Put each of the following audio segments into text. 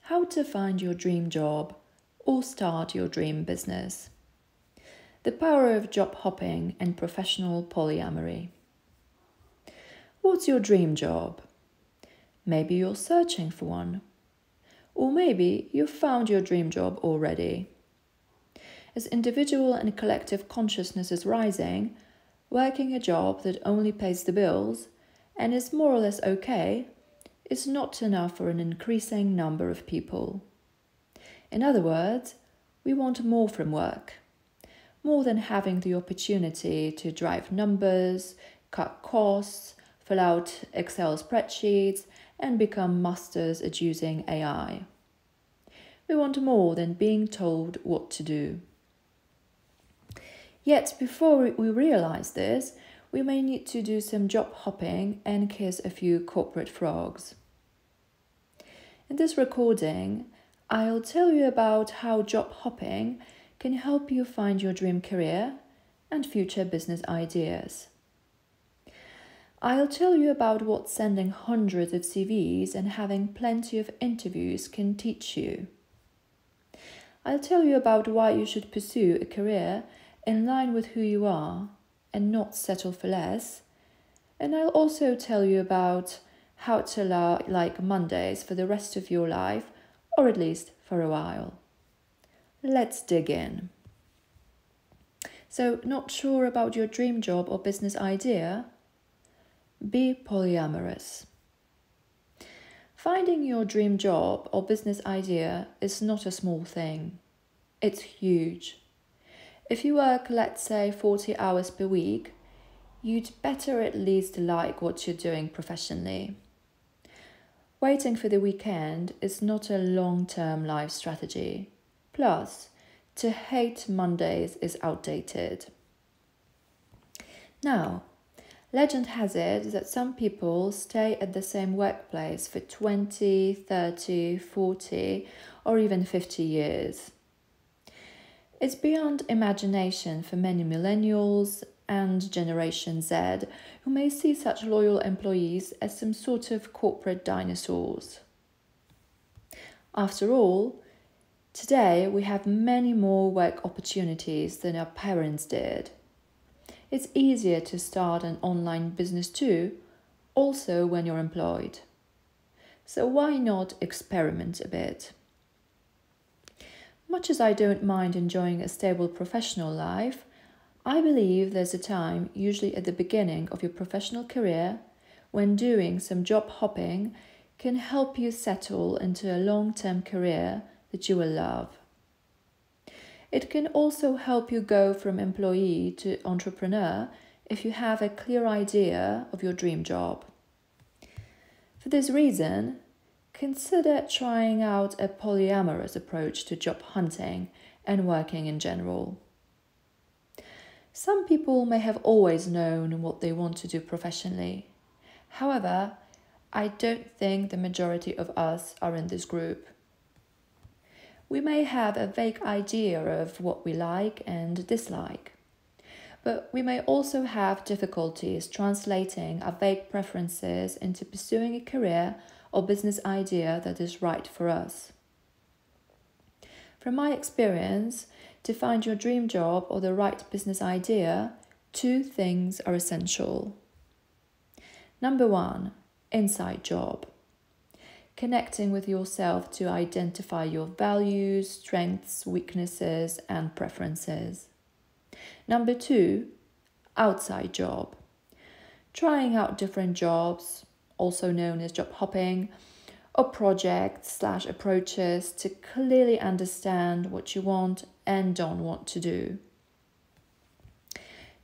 How to find your dream job or start your dream business. The power of job hopping and professional polyamory. What's your dream job? Maybe you're searching for one. Or maybe you've found your dream job already. As individual and collective consciousness is rising, working a job that only pays the bills and is more or less okay is not enough for an increasing number of people. In other words, we want more from work. More than having the opportunity to drive numbers, cut costs, fill out Excel spreadsheets, and become masters at using AI. We want more than being told what to do. Yet before we realize this, we may need to do some job hopping and kiss a few corporate frogs. In this recording, I'll tell you about how job hopping can help you find your dream career and future business ideas. I'll tell you about what sending hundreds of CVs and having plenty of interviews can teach you. I'll tell you about why you should pursue a career in line with who you are and not settle for less. And I'll also tell you about how to like Mondays for the rest of your life, or at least for a while. Let's dig in. So, not sure about your dream job or business idea? Be polyamorous. Finding your dream job or business idea is not a small thing. It's huge. If you work, let's say, 40 hours per week, you'd better at least like what you're doing professionally. Waiting for the weekend is not a long-term life strategy. Plus, to hate Mondays is outdated. Now, legend has it that some people stay at the same workplace for 20, 30, 40, or even 50 years. It's beyond imagination for many millennials and Generation Z who may see such loyal employees as some sort of corporate dinosaurs. After all, today we have many more work opportunities than our parents did. It's easier to start an online business too, also when you're employed. So why not experiment a bit? Much as I don't mind enjoying a stable professional life, I believe there's a time, usually at the beginning of your professional career, when doing some job hopping can help you settle into a long-term career that you will love. It can also help you go from employee to entrepreneur if you have a clear idea of your dream job. For this reason, consider trying out a polyamorous approach to job hunting and working in general. Some people may have always known what they want to do professionally. However, I don't think the majority of us are in this group. We may have a vague idea of what we like and dislike, but we may also have difficulties translating our vague preferences into pursuing a career or business idea that is right for us. From my experience, to find your dream job or the right business idea, two things are essential. Number one, inside job. Connecting with yourself to identify your values, strengths, weaknesses, and preferences. Number two, outside job. Trying out different jobs, also known as job hopping, or projects/approaches to clearly understand what you want and don't want to do.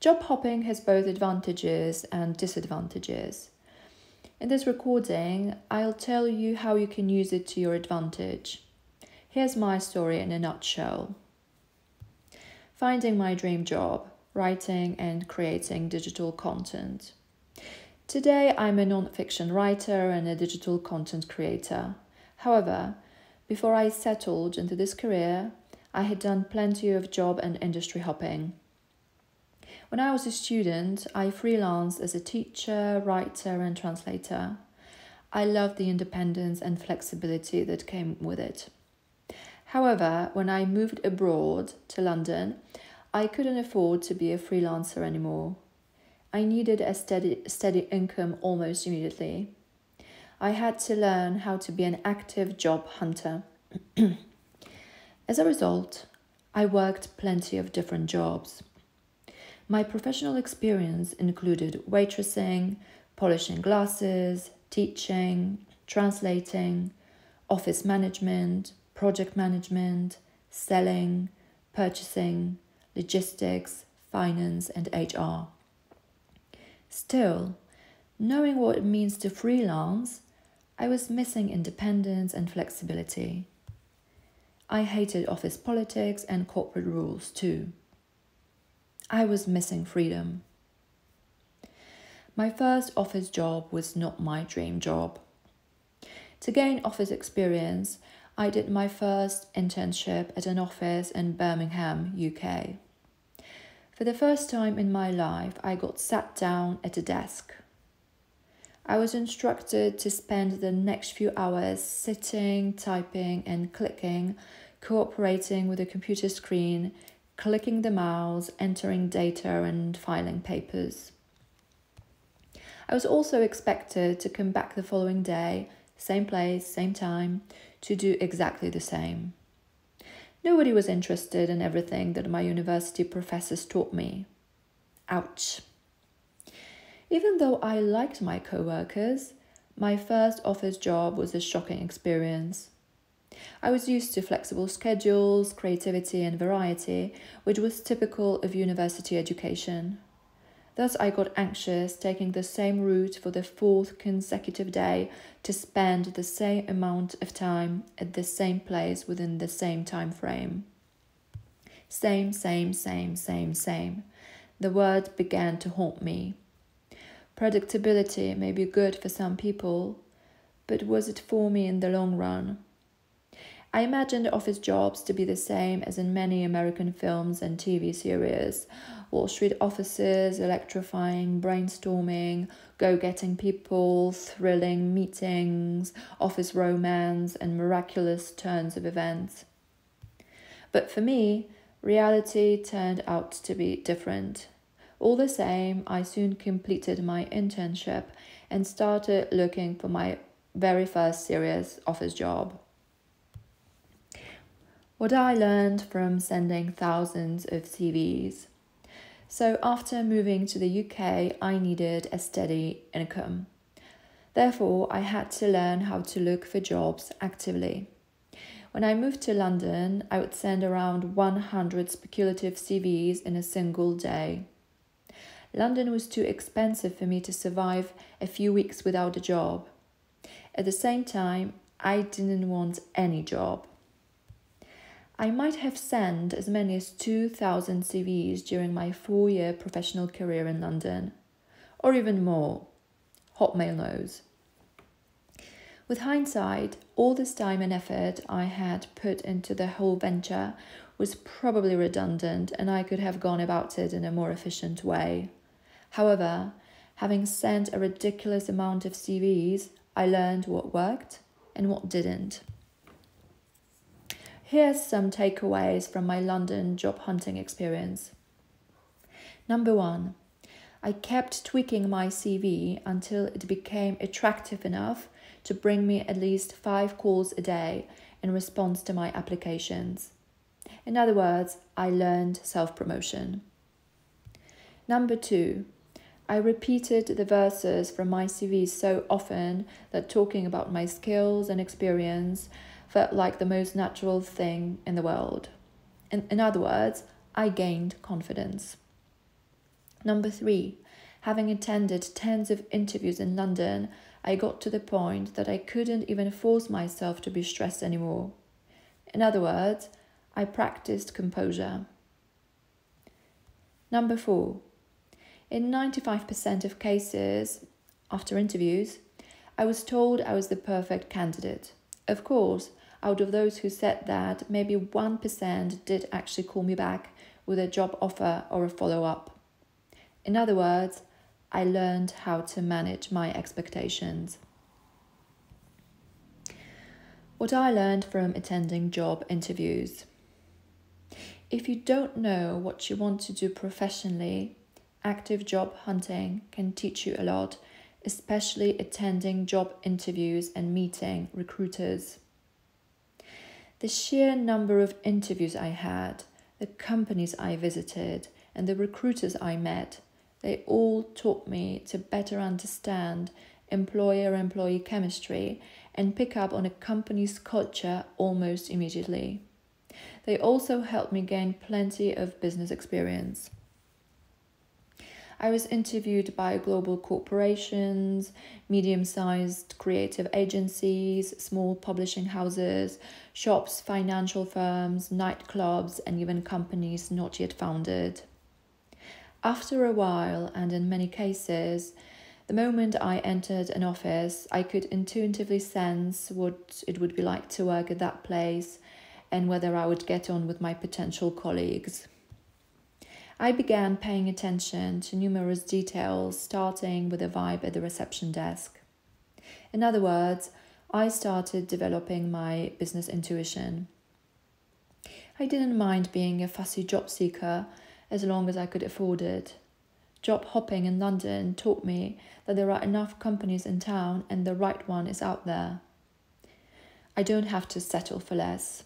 Job hopping has both advantages and disadvantages. In this recording, I'll tell you how you can use it to your advantage. Here's my story in a nutshell. Finding my dream job, writing and creating digital content. Today, I'm a non-fiction writer and a digital content creator. However, before I settled into this career, I had done plenty of job and industry hopping. When I was a student, I freelanced as a teacher, writer, and translator. I loved the independence and flexibility that came with it. However, when I moved abroad to London, I couldn't afford to be a freelancer anymore. I needed a steady income almost immediately. I had to learn how to be an active job hunter. As a result, I worked plenty of different jobs. My professional experience included waitressing, polishing glasses, teaching, translating, office management, project management, selling, purchasing, logistics, finance, and HR. Still, knowing what it means to freelance, I was missing independence and flexibility. I hated office politics and corporate rules too. I was missing freedom. My first office job was not my dream job. To gain office experience, I did my first internship at an office in Birmingham, UK. For the first time in my life, I got sat down at a desk. I was instructed to spend the next few hours sitting, typing, and clicking, cooperating with the computer screen, clicking the mouse, entering data, and filing papers. I was also expected to come back the following day, same place, same time, to do exactly the same. Nobody was interested in everything that my university professors taught me. Ouch. Even though I liked my co-workers, my first office job was a shocking experience. I was used to flexible schedules, creativity, and variety, which was typical of university education. Thus, I got anxious taking the same route for the fourth consecutive day to spend the same amount of time at the same place within the same time frame. Same. The word began to haunt me. Predictability may be good for some people, but was it for me in the long run? I imagined office jobs to be the same as in many American films and TV series. Wall Street offices, electrifying brainstorming, go-getting people, thrilling meetings, office romance, and miraculous turns of events. But for me, reality turned out to be different. All the same, I soon completed my internship and started looking for my very first serious office job. What I learned from sending thousands of CVs. So after moving to the UK, I needed a steady income. Therefore, I had to learn how to look for jobs actively. When I moved to London, I would send around 100 speculative CVs in a single day. London was too expensive for me to survive a few weeks without a job. At the same time, I didn't want any job. I might have sent as many as 2,000 CVs during my 4-year professional career in London, or even more. Hotmail knows. With hindsight, all this time and effort I had put into the whole venture was probably redundant and I could have gone about it in a more efficient way. However, having sent a ridiculous amount of CVs, I learned what worked and what didn't. Here's some takeaways from my London job hunting experience. Number 1, I kept tweaking my CV until it became attractive enough to bring me at least 5 calls a day in response to my applications. In other words, I learned self-promotion. Number 2, I repeated the verses from my CV so often that talking about my skills and experience felt like the most natural thing in the world. In other words, I gained confidence. Number 3, having attended tens of interviews in London, I got to the point that I couldn't even force myself to be stressed anymore. In other words, I practiced composure. Number 4, in 95% of cases, after interviews, I was told I was the perfect candidate. Of course, out of those who said that, maybe 1% did actually call me back with a job offer or a follow-up. In other words, I learned how to manage my expectations. What I learned from attending job interviews. If you don't know what you want to do professionally, active job hunting can teach you a lot, especially attending job interviews and meeting recruiters. The sheer number of interviews I had, the companies I visited, and the recruiters I met, they all taught me to better understand employer-employee chemistry and pick up on a company's culture almost immediately. They also helped me gain plenty of business experience. I was interviewed by global corporations, medium-sized creative agencies, small publishing houses, shops, financial firms, nightclubs, and even companies not yet founded. After a while, and in many cases, the moment I entered an office, I could intuitively sense what it would be like to work at that place and whether I would get on with my potential colleagues. I began paying attention to numerous details, starting with the vibe at the reception desk. In other words, I started developing my business intuition. I didn't mind being a fussy job seeker as long as I could afford it. Job hopping in London taught me that there are enough companies in town and the right one is out there. I don't have to settle for less.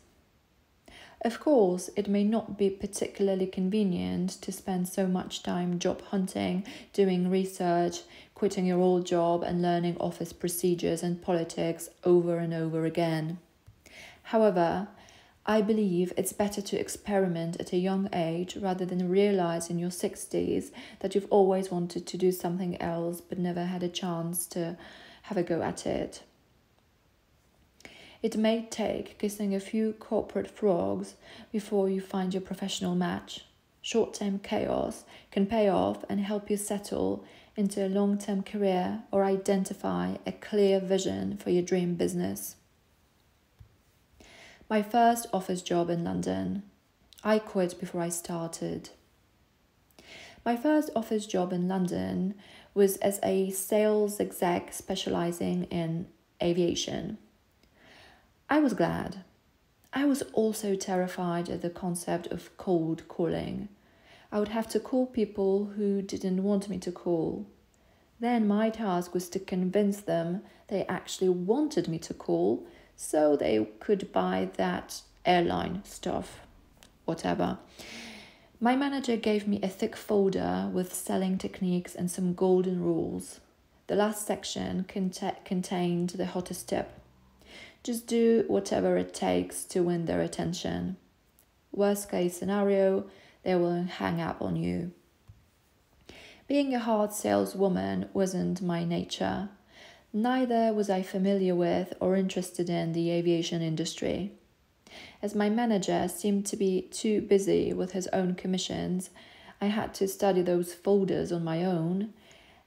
Of course, it may not be particularly convenient to spend so much time job hunting, doing research, quitting your old job and learning office procedures and politics over and over again. However, I believe it's better to experiment at a young age rather than realize in your 60s that you've always wanted to do something else but never had a chance to have a go at it. It may take kissing a few corporate frogs before you find your professional match. Short-term chaos can pay off and help you settle into a long-term career or identify a clear vision for your dream business. My first office job in London. I quit before I started. My first office job in London was as a sales exec specializing in aviation. I was glad. I was also terrified at the concept of cold calling. I would have to call people who didn't want me to call. Then my task was to convince them they actually wanted me to call so they could buy that airline stuff, whatever. My manager gave me a thick folder with selling techniques and some golden rules. The last section contained the hottest tip. Just do whatever it takes to win their attention. Worst case scenario, they will hang up on you. Being a hard saleswoman wasn't my nature. Neither was I familiar with or interested in the aviation industry. As my manager seemed to be too busy with his own commissions, I had to study those folders on my own,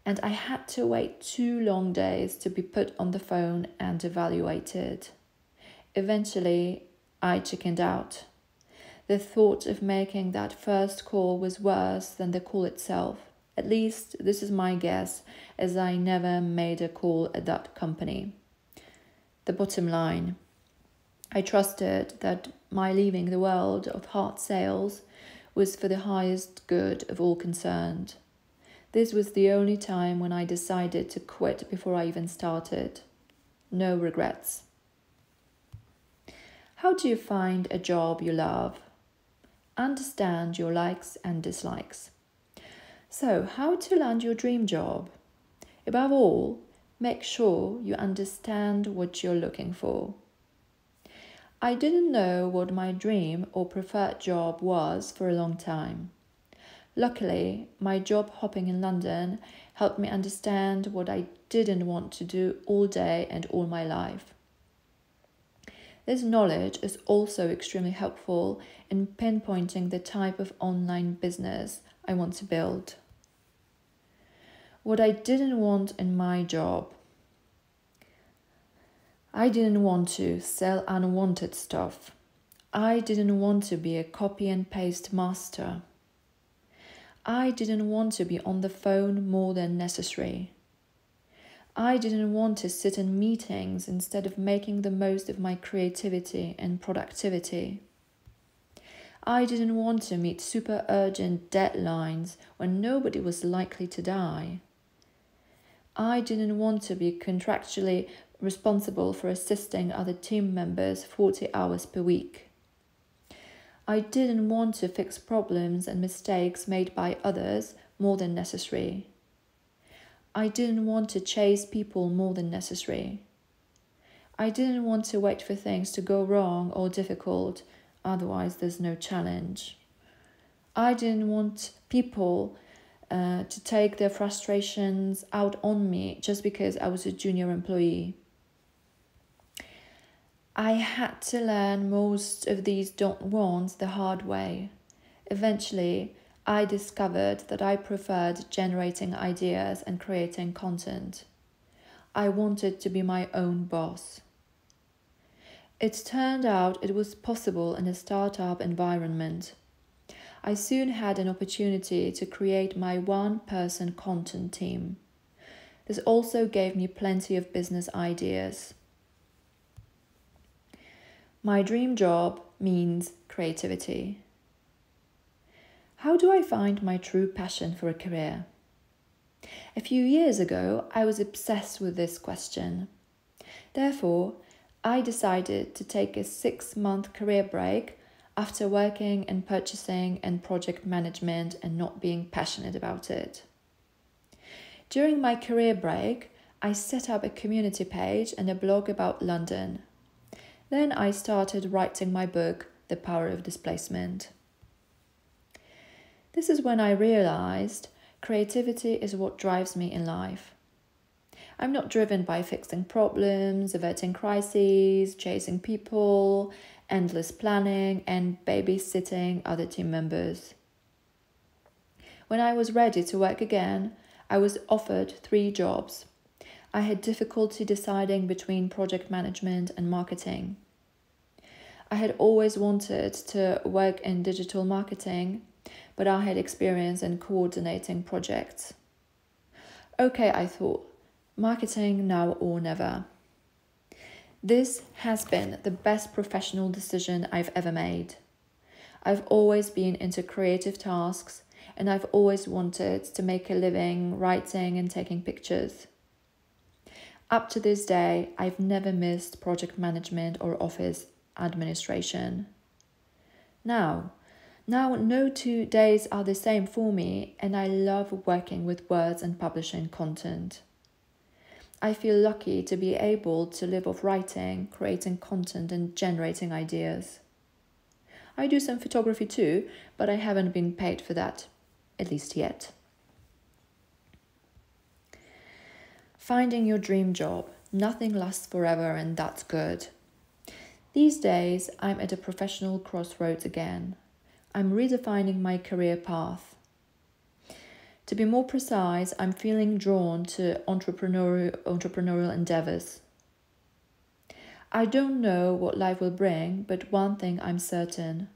and I had to wait 2 long days to be put on the phone and evaluated. Eventually, I chickened out. The thought of making that first call was worse than the call itself. At least, this is my guess, as I never made a call at that company. The bottom line. I trusted that my leaving the world of hard sales was for the highest good of all concerned. This was the only time when I decided to quit before I even started. No regrets. How do you find a job you love? Understand your likes and dislikes. So, how to land your dream job? Above all, make sure you understand what you're looking for. I didn't know what my dream or preferred job was for a long time. Luckily, my job hopping in London helped me understand what I didn't want to do all day and all my life. This knowledge is also extremely helpful in pinpointing the type of online business I want to build. What I didn't want in my job. I didn't want to sell unwanted stuff. I didn't want to be a copy and paste master. I didn't want to be on the phone more than necessary. I didn't want to sit in meetings instead of making the most of my creativity and productivity. I didn't want to meet super urgent deadlines when nobody was likely to die. I didn't want to be contractually responsible for assisting other team members 40 hours per week. I didn't want to fix problems and mistakes made by others more than necessary. I didn't want to chase people more than necessary. I didn't want to wait for things to go wrong or difficult, otherwise there's no challenge. I didn't want people to take their frustrations out on me just because I was a junior employee. I had to learn most of these don't wants the hard way. Eventually, I discovered that I preferred generating ideas and creating content. I wanted to be my own boss. It turned out it was possible in a startup environment. I soon had an opportunity to create my one-person content team. This also gave me plenty of business ideas. My dream job means creativity. How do I find my true passion for a career? A few years ago, I was obsessed with this question. Therefore, I decided to take a 6-month career break after working in purchasing and project management and not being passionate about it. During my career break, I set up a community page and a blog about London. Then I started writing my book, The Power of Displacement. This is when I realized creativity is what drives me in life. I'm not driven by fixing problems, averting crises, chasing people, endless planning, and babysitting other team members. When I was ready to work again, I was offered 3 jobs. I had difficulty deciding between project management and marketing. I had always wanted to work in digital marketing, but I had experience in coordinating projects. Okay, I thought, marketing now or never. This has been the best professional decision I've ever made. I've always been into creative tasks, and I've always wanted to make a living writing and taking pictures. Up to this day, I've never missed project management or office administration. Now no 2 days are the same for me, and I love working with words and publishing content. I feel lucky to be able to live off writing, creating content, and generating ideas. I do some photography too, but I haven't been paid for that, at least yet. Finding your dream job. Nothing lasts forever, and that's good. These days, I'm at a professional crossroads again. I'm redefining my career path. To be more precise, I'm feeling drawn to entrepreneurial endeavors. I don't know what life will bring, but one thing I'm certain.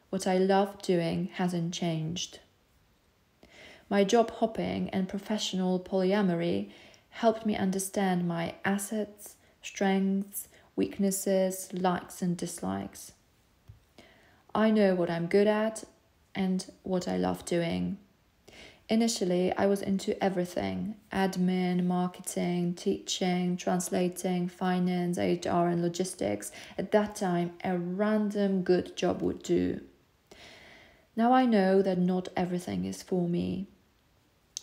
What I love doing hasn't changed. My job hopping and professional polyamory helped me understand my assets, strengths, weaknesses, likes and dislikes. I know what I'm good at and what I love doing. Initially, I was into everything: admin, marketing, teaching, translating, finance, HR and logistics. At that time, a random good job would do. Now I know that not everything is for me.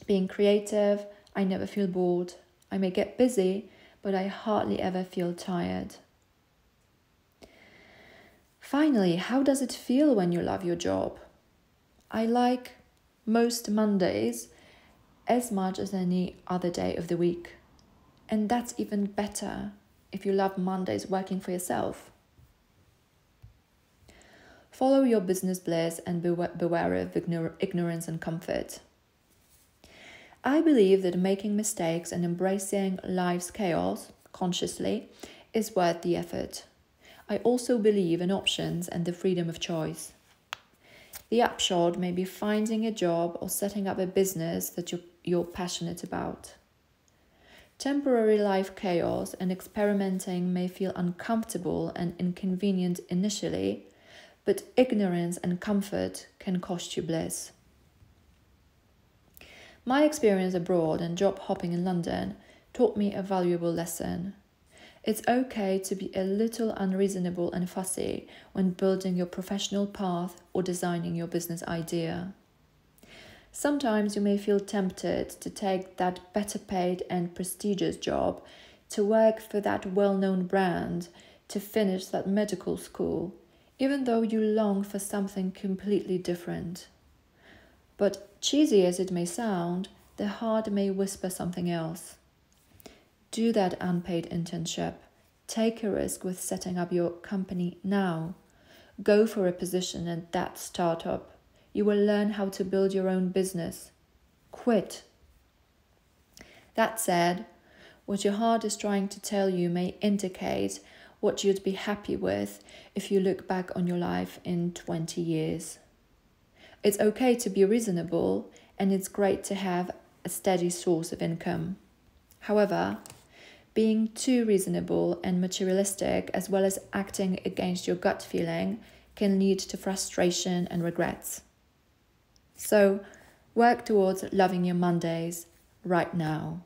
Being creative, I never feel bored. I may get busy, but I hardly ever feel tired. Finally, how does it feel when you love your job? I like most Mondays as much as any other day of the week. And that's even better if you love Mondays working for yourself. Follow your business bliss and beware of ignorance and comfort. I believe that making mistakes and embracing life's chaos consciously is worth the effort. I also believe in options and the freedom of choice. The upshot may be finding a job or setting up a business that you're passionate about. Temporary life chaos and experimenting may feel uncomfortable and inconvenient initially, but ignorance and comfort can cost you bliss. My experience abroad and job hopping in London taught me a valuable lesson. It's okay to be a little unreasonable and fussy when building your professional path or designing your business idea. Sometimes you may feel tempted to take that better paid and prestigious job, to work for that well-known brand, to finish that medical school, even though you long for something completely different. But cheesy as it may sound, the heart may whisper something else. Do that unpaid internship. Take a risk with setting up your company now. Go for a position at that startup. You will learn how to build your own business. Quit. That said, what your heart is trying to tell you may indicate what you'd be happy with if you look back on your life in 20 years. It's okay to be reasonable, and it's great to have a steady source of income. However, being too reasonable and materialistic, as well as acting against your gut feeling, can lead to frustration and regrets. So, work towards loving your Mondays right now.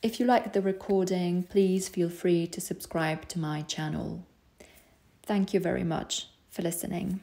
If you like the recording, please feel free to subscribe to my channel. Thank you very much for listening.